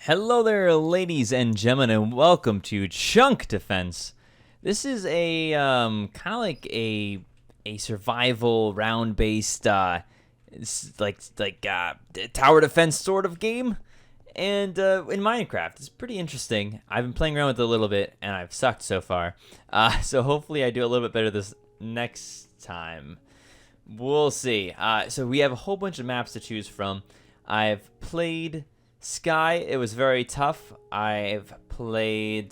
Hello there, ladies and gentlemen, and welcome to Chunk Defense. This is a kind of like a survival round-based tower defense sort of game, and in Minecraft. It's pretty interesting. I've been playing around with it a little bit, and I've sucked so far. So hopefully I do a little bit better this next time. We'll see. So we have a whole bunch of maps to choose from. I've played Sky. It was very tough. I've played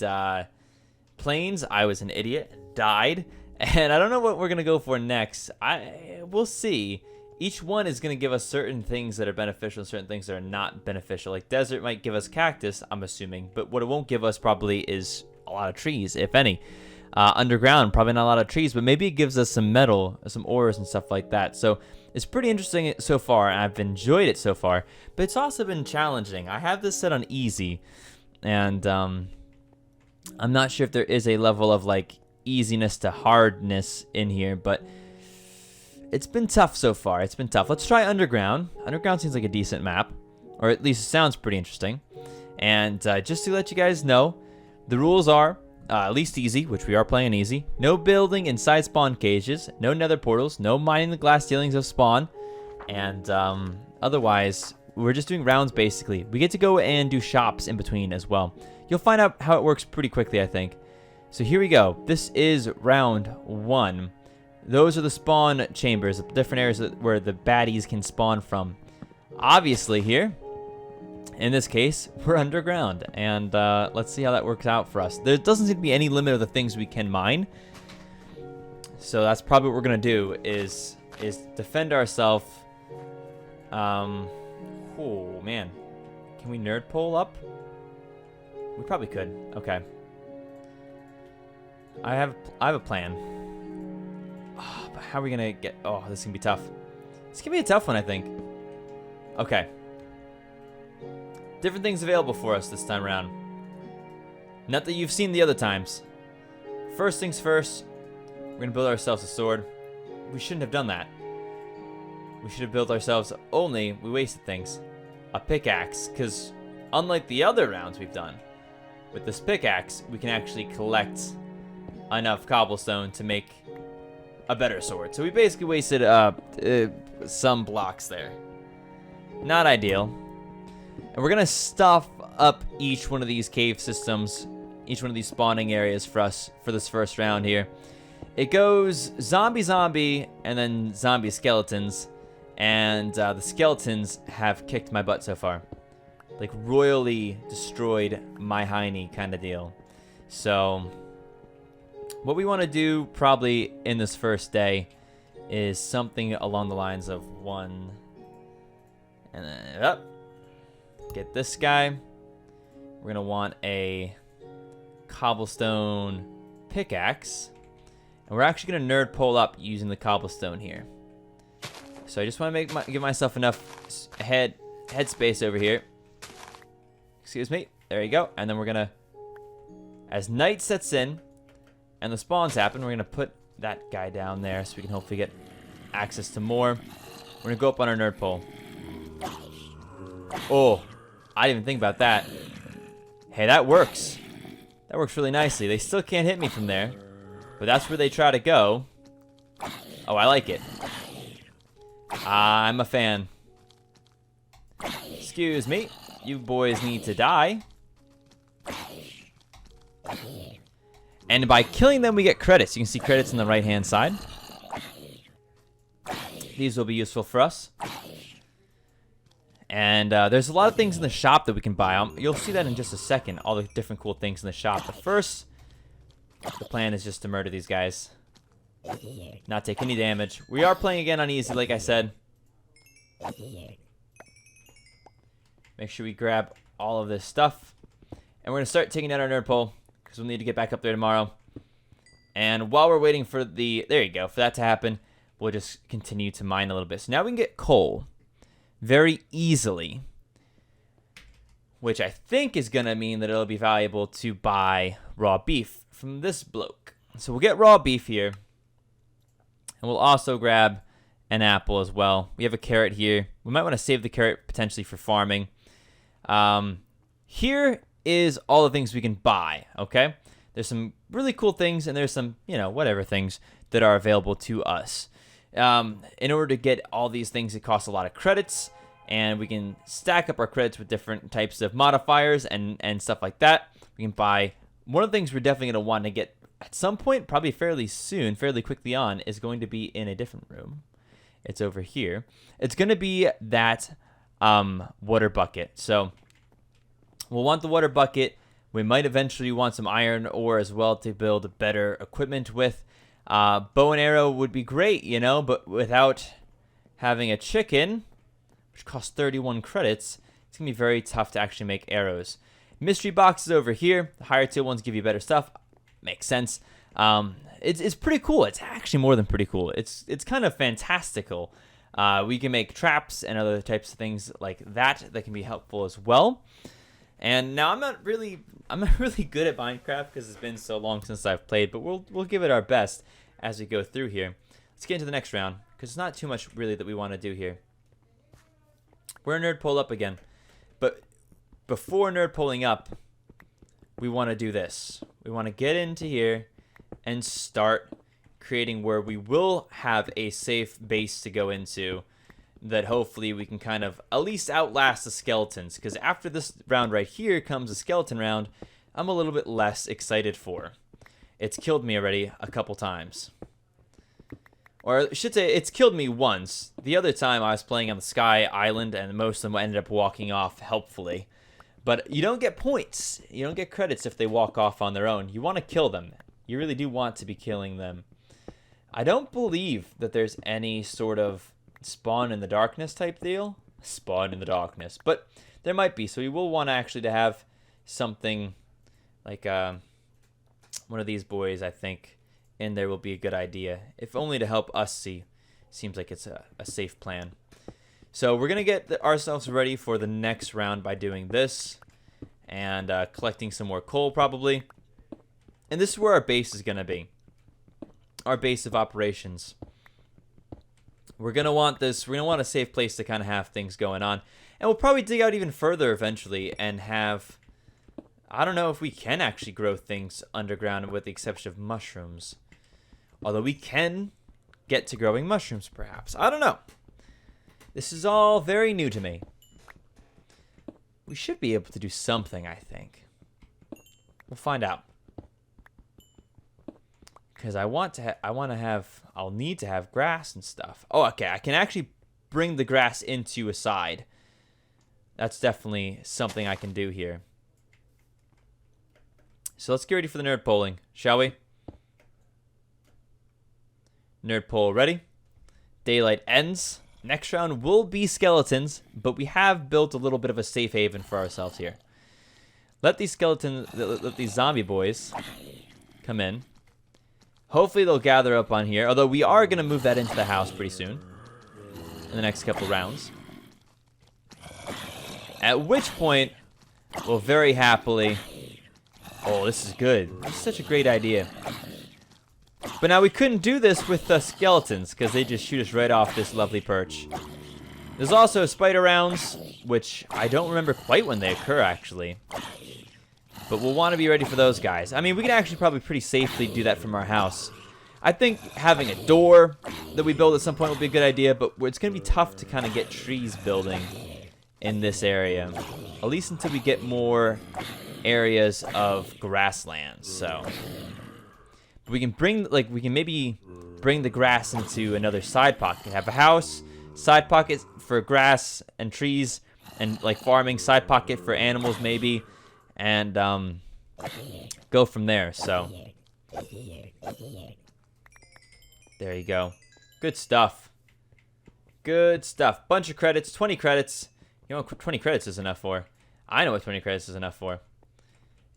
Plains. I was an idiot. Died. And I don't know what we're going to go for next. We'll see. Each one is going to give us certain things that are beneficial and certain things that are not beneficial. Like Desert might give us cactus, I'm assuming. But what it won't give us probably is a lot of trees, if any. Underground, probably not a lot of trees, but maybe it gives us some metal, some ores and stuff like that. So it's pretty interesting so far, and I've enjoyed it so far, but it's also been challenging. I have this set on easy, and I'm not sure if there is a level of like easiness to hardness in here, but it's been tough so far. It's been tough. Let's try Underground. Underground seems like a decent map, or at least it sounds pretty interesting. And just to let you guys know, the rules are at least easy, which we are playing easy. No building inside spawn cages. No nether portals. No mining the glass ceilings of spawn. And otherwise, we're just doing rounds basically. We get to go and do shops in between as well. You'll find out how it works pretty quickly, I think. So here we go. This is round 1. Those are the spawn chambers, the different areas where the baddies can spawn from. Obviously here, in this case, we're underground, and let's see how that works out for us. There doesn't seem to be any limit of the things we can mine, so that's probably what we're gonna do is defend ourselves. Oh man, can we nerd pole up? We probably could. Okay, I have a plan. Oh, but how are we gonna get? Oh, this is gonna be tough. It's gonna be a tough one, I think. Okay. Different things available for us this time around. Not that you've seen the other times. First things first, we're going to build ourselves a sword. We shouldn't have done that. We should have built ourselves we wasted things. A pickaxe, because unlike the other rounds we've done, with this pickaxe, we can actually collect enough cobblestone to make a better sword. So we basically wasted some blocks there. Not ideal. And we're going to stuff up each one of these cave systems, each one of these spawning areas for us for this first round here. It goes zombie, and then zombie skeletons. And the skeletons have kicked my butt so far. Like, royally destroyed my hiney kind of deal. So, what we want to do probably in this first day is something along the lines of 1. And then up. Get this guy. We're going to want a cobblestone pickaxe. And we're actually going to nerd pole up using the cobblestone here. So I just want to give myself enough head space over here. Excuse me. There you go. And then we're going to, as night sets in and the spawns happen, we're going to put that guy down there so we can hopefully get access to more. We're going to go up on our nerd pole. Oh, I didn't even think about that. Hey, that works. That works really nicely. They still can't hit me from there, but that's where they try to go. Oh, I like it. I'm a fan. Excuse me. You boys need to die. And by killing them, we get credits. You can see credits on the right-hand side. These will be useful for us. And there's a lot of things in the shop that we can buy. You'll see that in just a second, all the different cool things in the shop. But first, the plan is just to murder these guys. Not take any damage. We are playing again on easy, like I said. Make sure we grab all of this stuff. And we're going to start taking down our nerd pole, because we'll need to get back up there tomorrow. And while we're waiting for there you go, for that to happen, we'll just continue to mine a little bit. So now we can get coal very easily, which I think is going to mean that it'll be valuable to buy raw beef from this bloke. So we'll get raw beef here, and we'll also grab an apple as well. We have a carrot here. We might want to save the carrot potentially for farming. here is all the things we can buy, okay? There's some really cool things, and there's some, whatever things that are available to us. In order to get all these things, it costs a lot of credits, and we can stack up our credits with different types of modifiers and stuff like that. We can buy. One of the things we're definitely going to want to get at some point, probably fairly soon, fairly quickly on, is going to be in a different room. It's over here. It's going to be that water bucket. So we'll want the water bucket. We might eventually want some iron ore as well to build better equipment with. Bow and arrow would be great, but without having a chicken, which costs 31 credits, it's going to be very tough to actually make arrows. Mystery boxes over here. The higher tier ones give you better stuff. Makes sense. It's pretty cool. It's actually more than pretty cool. It's kind of fantastical. We can make traps and other types of things like that can be helpful as well. And now I'm not really good at Minecraft because it's been so long since I've played, but we'll give it our best as we go through here. Let's get into the next round because it's not too much really that we want to do here. We're nerd pole up again, but before nerd pulling up, we want to do this. We want to get into here and start creating where we will have a safe base to go into that hopefully we can kind of at least outlast the skeletons, because after this round right here comes a skeleton round I'm a little bit less excited for. It's killed me already a couple times. Or I should say it's killed me once. The other time I was playing on the Sky Island and most of them ended up walking off helpfully. But you don't get points. You don't get credits if they walk off on their own. You want to kill them. You really do want to be killing them. I don't believe that there's any sort of spawn in the darkness type deal. Spawn in the darkness. But there might be. So we will want actually to have something like one of these boys, I think, in there will be a good idea. If only to help us see. Seems like it's a safe plan. So we're going to get ourselves ready for the next round by doing this. And collecting some more coal probably. And this is where our base is going to be. Our base of operations. We're going to want this. We're going to want a safe place to kind of have things going on. And we'll probably dig out even further eventually and have... I don't know if we can actually grow things underground with the exception of mushrooms. Although we can get to growing mushrooms perhaps. I don't know. This is all very new to me. We should be able to do something, I think. We'll find out. Because I'll need to have grass and stuff. Oh, okay. I can actually bring the grass into a side. That's definitely something I can do here. So let's get ready for the nerd polling, shall we? Nerd poll ready. Daylight ends. Next round will be skeletons, but we have built a little bit of a safe haven for ourselves here. Let these zombie boys come in. Hopefully they'll gather up on here, although we are going to move that into the house pretty soon in the next couple rounds. At which point, we'll very happily... Oh, this is good. This is such a great idea. But now we couldn't do this with the skeletons because they just shoot us right off this lovely perch. There's also spider rounds, which I don't remember quite when they occur, actually. But we'll want to be ready for those guys. I mean, we can actually probably pretty safely do that from our house. I think having a door that we build at some point will be a good idea, but it's going to be tough to kind of get trees building in this area. At least until we get more areas of grasslands, so... We can maybe bring the grass into another side pocket. Have a house, side pocket for grass and trees, and like farming, side pocket for animals maybe, and go from there. So there you go. Good stuff. Good stuff. Bunch of credits, 20 credits. You know what 20 credits is enough for? I know what 20 credits is enough for.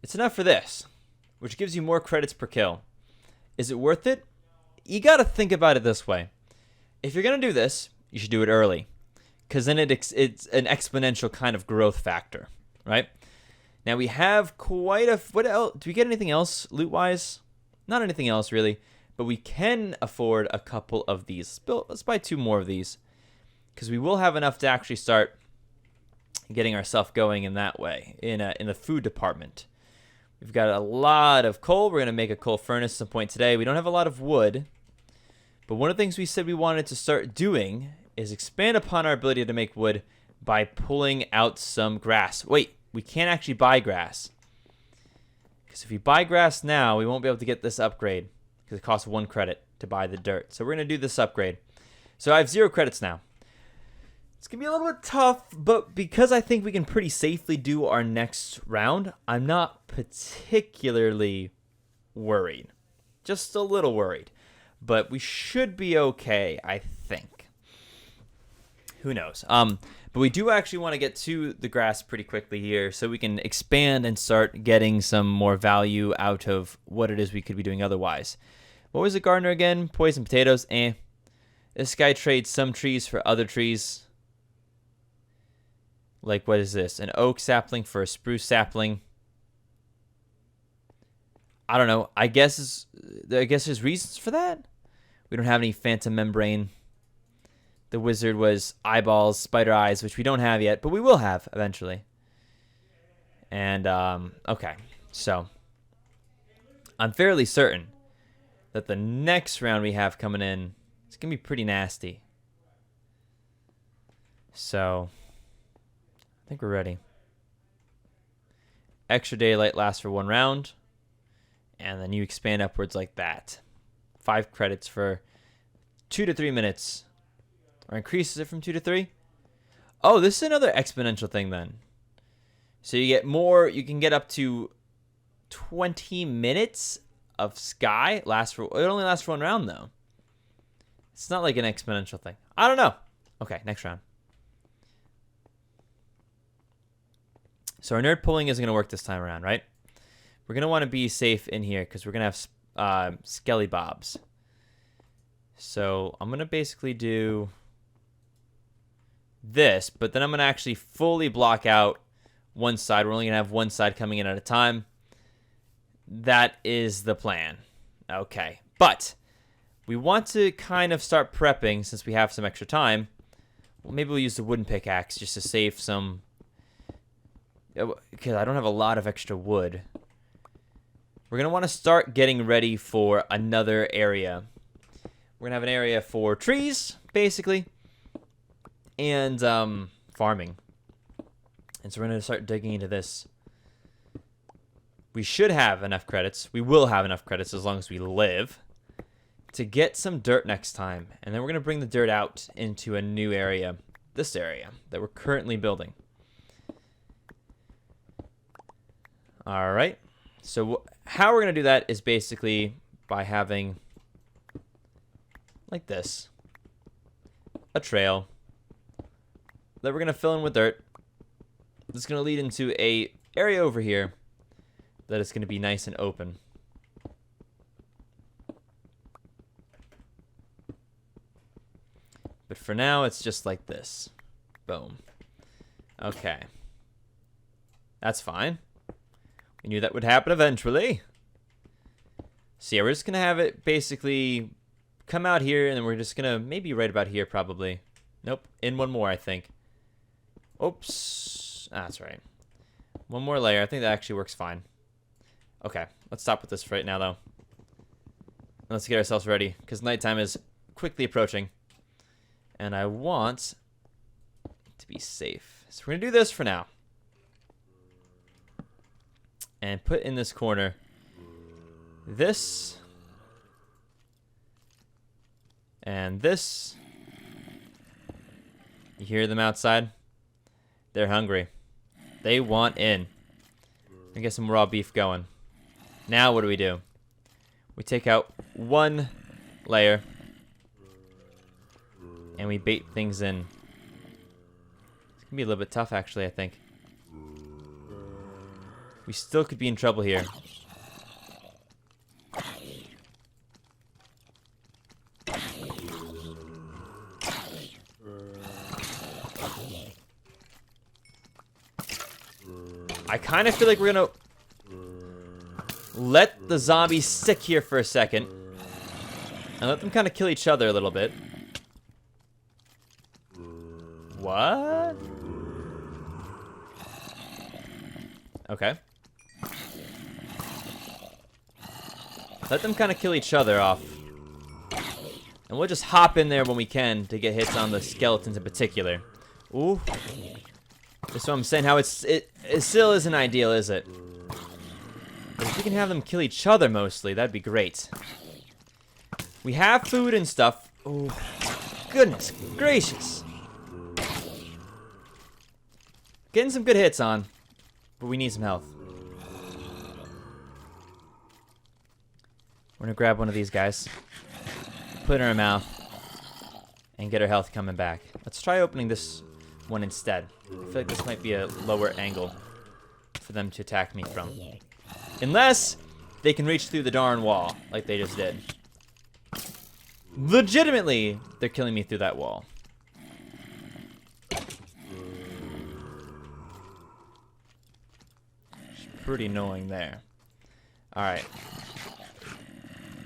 It's enough for this, which gives you more credits per kill. Is it worth it? You got to think about it this way. If you're going to do this, you should do it early. Because then it's an exponential kind of growth factor, right? Now we have quite a... What else? Do we get anything else loot-wise? Not anything else, really. But we can afford a couple of these. Let's buy 2 more of these. Because we will have enough to actually start getting ourselves going in that way, in the food department. We've got a lot of coal. We're going to make a coal furnace at some point today. We don't have a lot of wood, but one of the things we said we wanted to start doing is expand upon our ability to make wood by pulling out some grass. Wait, we can't actually buy grass. Because if we buy grass now, we won't be able to get this upgrade because it costs 1 credit to buy the dirt. So we're going to do this upgrade. So I have 0 credits now. It's going to be a little bit tough, but because I think we can pretty safely do our next round, I'm not particularly worried. Just a little worried. But we should be okay, I think. Who knows? But we do actually want to get to the grass pretty quickly here so we can expand and start getting some more value out of what it is we could be doing otherwise. What was the gardener again? Poison potatoes? This guy trades some trees for other trees. Like, what is this? An oak sapling for a spruce sapling. I don't know. I guess there's reasons for that. We don't have any phantom membrane. The wizard was eyeballs, spider eyes, which we don't have yet, but we will have eventually. And, okay. So, I'm fairly certain that the next round we have coming in, it's going to be pretty nasty. So, I think we're ready. Extra daylight lasts for 1 round. And then you expand upwards like that. 5 credits for 2 to 3 minutes. Or increases it from 2 to 3. Oh, this is another exponential thing then. So you get more, you can get up to 20 minutes of sky. It only lasts for 1 round though. It's not like an exponential thing. I don't know. Okay, next round. So our nerd pulling isn't going to work this time around, right? We're going to want to be safe in here because we're going to have skelly bobs. So I'm going to basically do this, but then I'm going to actually fully block out one side. We're only going to have one side coming in at a time. That is the plan. Okay. But we want to kind of start prepping since we have some extra time. Well, maybe we'll use the wooden pickaxe just to save some, because I don't have a lot of extra wood. We're going to want to start getting ready for another area. We're going to have an area for trees, basically, and farming. And so we're going to start digging into this. We should have enough credits. We will have enough credits as long as we live to get some dirt next time. And then we're going to bring the dirt out into a new area, this area that we're currently building. All right. So how we're going to do that is basically by having, like this, a trail that we're going to fill in with dirt. This is going to lead into a area over here that is going to be nice and open. But for now, it's just like this. Boom. Okay. That's fine. We knew that would happen eventually. So yeah, we're just going to have it basically come out here, and then we're just going to maybe right about here probably. Nope, in one more, I think. Oops. That's right. One more layer. I think that actually works fine. Okay, let's stop with this for right now, though. And let's get ourselves ready, because nighttime is quickly approaching. And I want to be safe. So we're going to do this for now. And put in this corner this and this. You hear them outside? They're hungry. They want in. We get some raw beef going. Now what do? We take out one layer and we bait things in. It's gonna be a little bit tough, actually, I think. We still could be in trouble here. I kind of feel like we're gonna let the zombies stick here for a second and let them kind of kill each other a little bit. What? Okay. Let them kind of kill each other off. And we'll just hop in there when we can to get hits on the skeletons in particular. Ooh. That's what I'm saying, how it still isn't ideal, is it? But if we can have them kill each other mostly, that'd be great. We have food and stuff. Oh, goodness gracious. Getting some good hits on, but we need some health. We're gonna grab one of these guys, put it in our mouth, and get our health coming back. Let's try opening this one instead. I feel like this might be a lower angle for them to attack me from. Unless they can reach through the darn wall, like they just did. Legitimately, they're killing me through that wall. It's pretty annoying there. Alright.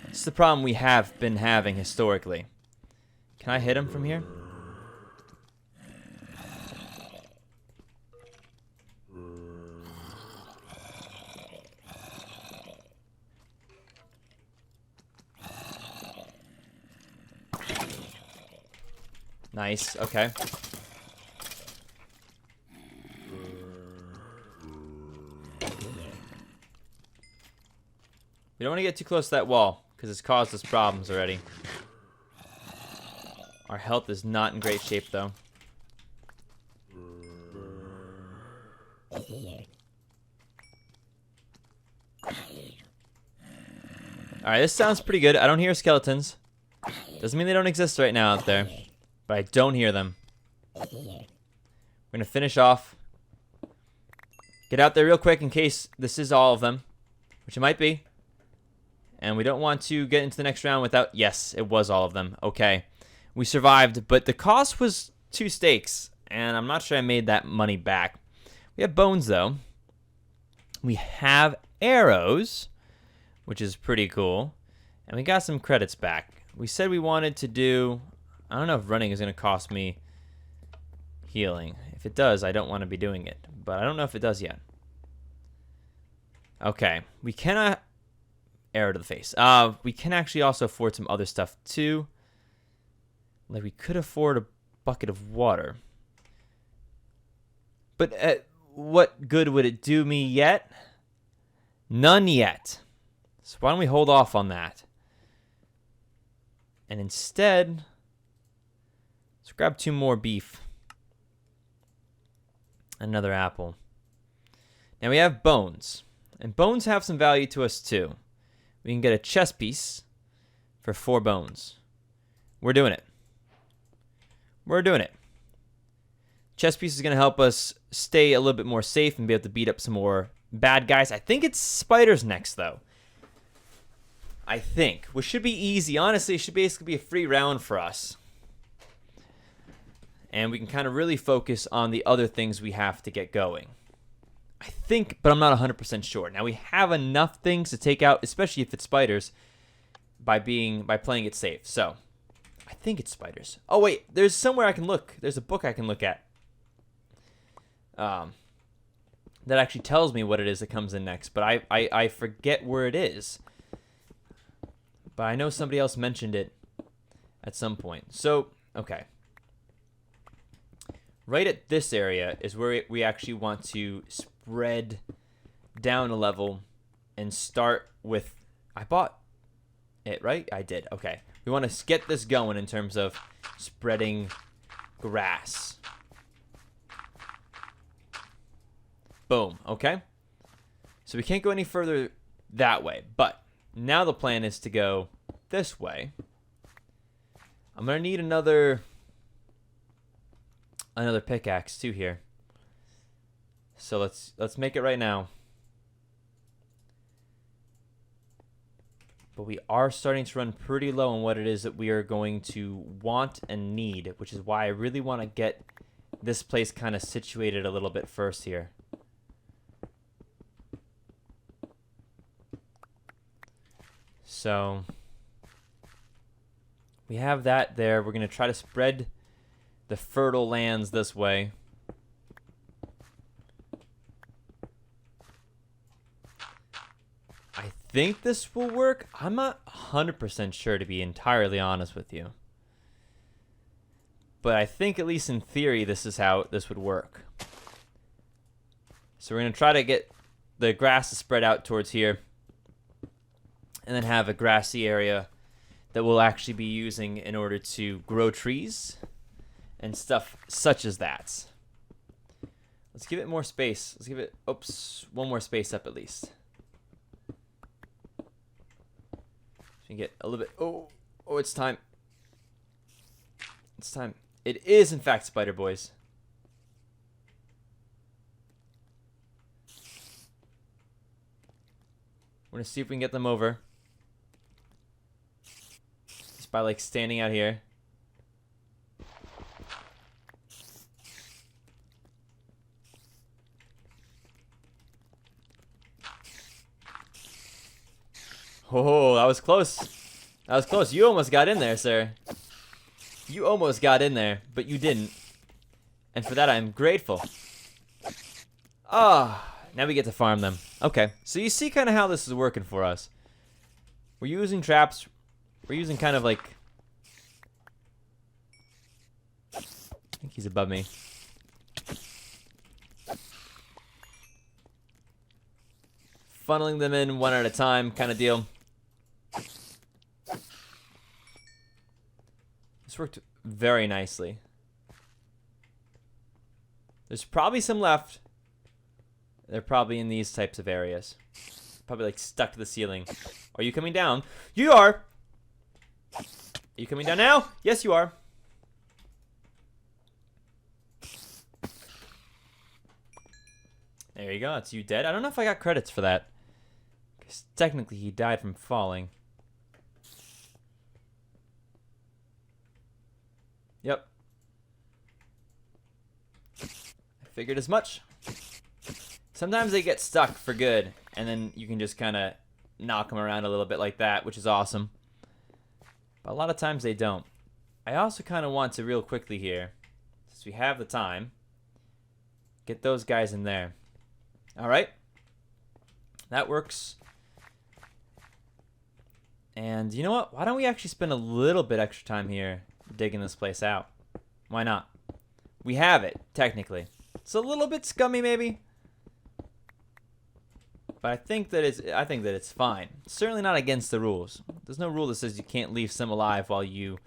This is the problem we have been having historically. Can I hit him from here? Nice, okay. We don't want to get too close to that wall, because it's caused us problems already. Our health is not in great shape, though. Alright, this sounds pretty good. I don't hear skeletons. Doesn't mean they don't exist right now out there. But I don't hear them. We're going to finish off. Get out there real quick in case this is all of them. Which it might be. And we don't want to get into the next round without... Yes, it was all of them. Okay. We survived, but the cost was 2 steaks. And I'm not sure I made that money back. We have bones, though. We have arrows, which is pretty cool. And we got some credits back. We said we wanted to do... I don't know if running is going to cost me healing. If it does, I don't want to be doing it. But I don't know if it does yet. Okay. We cannot... Arrow to the face. We can actually also afford some other stuff, too. Like, we could afford a bucket of water. But what good would it do me yet? None yet. So why don't we hold off on that? And instead... Let's grab 2 more beef. Another apple. Now we have bones. And bones have some value to us too. We can get a chest piece for 4 bones. We're doing it. We're doing it. Chest piece is going to help us stay a little bit more safe and be able to beat up some more bad guys. I think it's spiders next though. I think. Which should be easy. Honestly, it should basically be a free round for us. And we can kind of really focus on the other things we have to get going. I think, but I'm not 100% sure. Now, we have enough things to take out, especially if it's spiders, by playing it safe. So, I think it's spiders. Oh, wait. There's somewhere I can look. There's a book I can look at. That actually tells me what it is that comes in next. But I forget where it is. But I know somebody else mentioned it at some point. So, okay. Right at this area is where we actually want to spread down a level and start with... I bought it, right? I did. Okay. We want to get this going in terms of spreading grass. Boom. Okay. So we can't go any further that way. But now the plan is to go this way. I'm going to need another pickaxe too here. So let's make it right now. But we are starting to run pretty low on what it is that we are going to want and need, which is why I really want to get this place kind of situated a little bit first here. So we have that there. We're going to try to spread the fertile lands this way. think this will work. I'm not 100% sure, to be entirely honest with you. But I think, at least in theory, this is how this would work. So we're going to try to get the grass to spread out towards here. And then have a grassy area that we'll actually be using in order to grow trees and stuff such as that. Let's give it more space. Let's give it, oops, one more space up at least. So we can get a little bit, oh, it's time. It's time. It is, in fact, spider boys. We're going to see if we can get them over. Just by, like, standing out here. Oh, that was close. That was close. You almost got in there, sir. You almost got in there, but you didn't. And for that, I'm grateful. Ah, now we get to farm them. Okay, so you see kind of how this is working for us. We're using traps. We're using kind of like... I think he's above me. Funneling them in one at a time kind of deal. This worked very nicely. There's probably some left. They're probably in these types of areas. Probably like stuck to the ceiling. Are you coming down? You are! Are you coming down now? Yes, you are. There you go. It's you dead. I don't know if I got credits for that. Because technically he died from falling. Yep. I figured as much. Sometimes they get stuck for good, and then you can just kind of knock them around a little bit like that, which is awesome. But a lot of times they don't. I also kind of want to, real quickly here, since we have the time, get those guys in there. Alright. That works. And you know what? Why don't we actually spend a little bit extra time here digging this place out? Why not? We have it, technically. It's a little bit scummy, maybe. But I think that it's fine. It's certainly not against the rules. There's no rule that says you can't leave some alive while you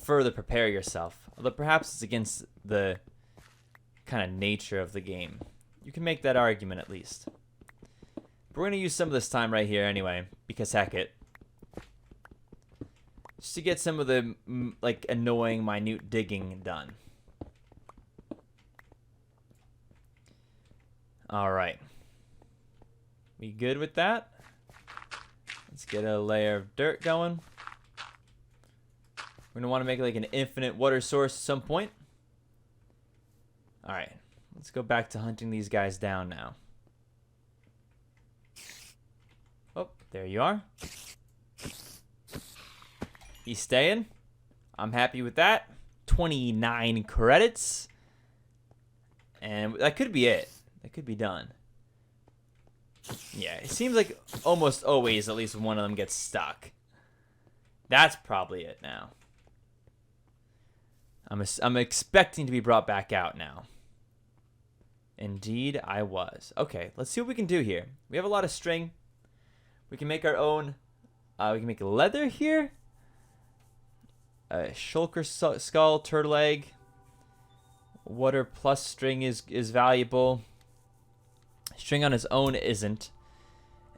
further prepare yourself. Although perhaps it's against the kind of nature of the game. You can make that argument at least. But we're going to use some of this time right here anyway, because heck it. Just to get some of the like annoying, minute digging done. Alright. We good with that? Let's get a layer of dirt going. We're going to want to make like an infinite water source at some point. Alright. Let's go back to hunting these guys down now. Oh, there you are. He's staying. I'm happy with that. 29 credits. And that could be it. That could be done. Yeah, it seems like almost always at least one of them gets stuck. That's probably it now. I'm expecting to be brought back out now. Indeed, I was. Okay, let's see what we can do here. We have a lot of string. We can make our own. We can make leather here. Shulker skull, turtle egg. Water plus string is valuable. String on its own isn't.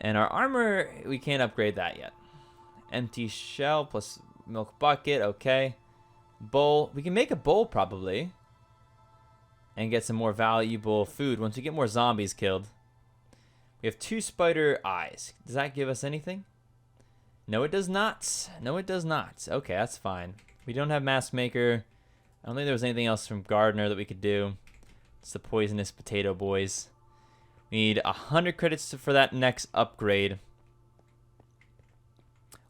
And our armor, we can't upgrade that yet. Empty shell plus milk bucket, okay. Bowl, we can make a bowl probably. And get some more valuable food once we get more zombies killed. We have 2 spider eyes. Does that give us anything? No, it does not. No, it does not. Okay, that's fine. We don't have mask maker. I don't think there was anything else from gardener that we could do. It's the poisonous potato boys. We need 100 credits for that next upgrade.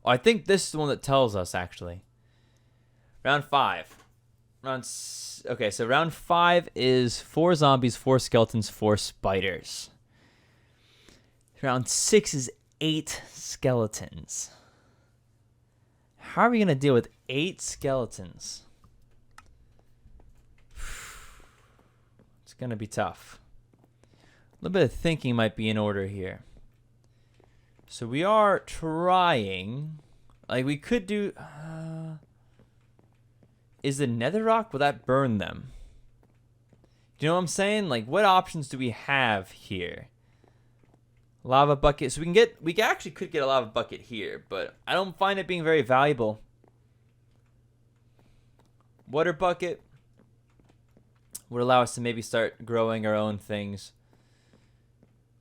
Oh, I think this is the one that tells us, actually. Round 5. Okay, so round 5 is 4 zombies, 4 skeletons, 4 spiders. Round 6 is 8 skeletons. How are we going to deal with 8 skeletons? It's going to be tough. A little bit of thinking might be in order here. So we are trying. Like, we could do... is the nether rock, will that burn them? Do you know what I'm saying? Like, what options do we have here? Lava bucket. So we actually could get a lava bucket here, but I don't find it being very valuable. Water bucket would allow us to maybe start growing our own things.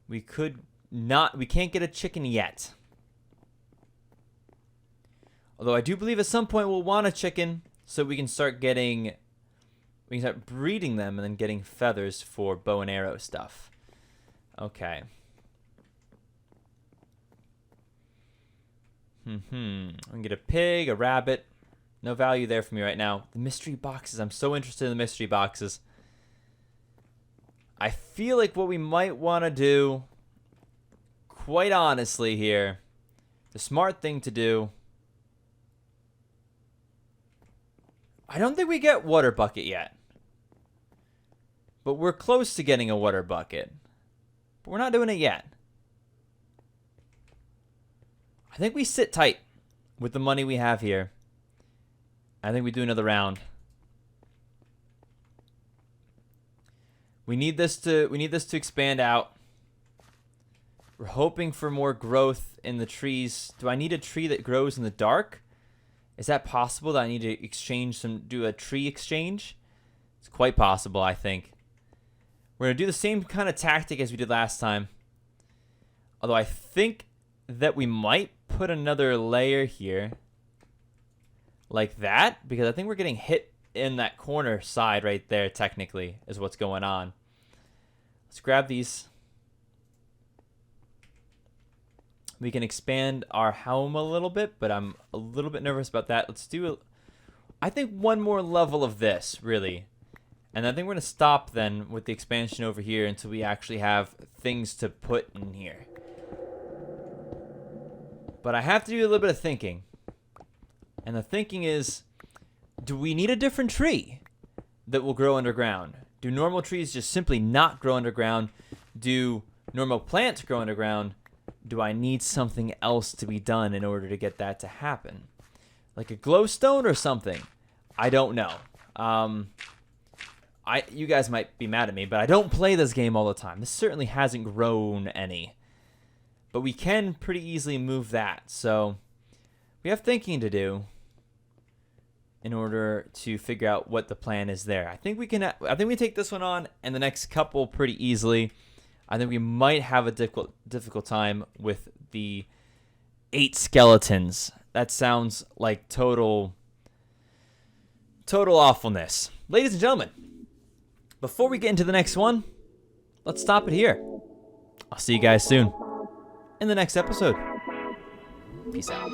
We can't get a chicken yet. Although I do believe at some point we'll want a chicken so we can start breeding them and then getting feathers for bow and arrow stuff. Okay. We can get a pig, a rabbit. No value there for me right now. The mystery boxes. I'm so interested in the mystery boxes. I feel like what we might want to do, quite honestly here, the smart thing to do, I don't think we get water bucket yet. But we're close to getting a water bucket. But we're not doing it yet. I think we sit tight with the money we have here. I think we do another round. We need this to expand out. We're hoping for more growth in the trees. Do I need a tree that grows in the dark? Is that possible that I need to do a tree exchange? It's quite possible, I think. We're going to do the same kind of tactic as we did last time. Although I think that we might put another layer here. Like that. Because I think we're getting hit in that corner side right there, technically, is what's going on. Let's grab these. We can expand our home a little bit, but I'm a little bit nervous about that. Let's do, I think, one more level of this, really. And I think we're going to stop then with the expansion over here until we actually have things to put in here. But I have to do a little bit of thinking. And the thinking is, do we need a different tree that will grow underground? Do normal trees just simply not grow underground? Do normal plants grow underground? Do I need something else to be done in order to get that to happen? Like a glowstone or something? I don't know. You guys might be mad at me, but I don't play this game all the time. This certainly hasn't grown any. But we can pretty easily move that. So we have thinking to do in order to figure out what the plan is there. I think we take this one on and the next couple pretty easily. I think we might have a difficult time with the 8 skeletons. That sounds like total awfulness. Ladies and gentlemen, before we get into the next one, let's stop it here. I'll see you guys soon in the next episode. Peace out.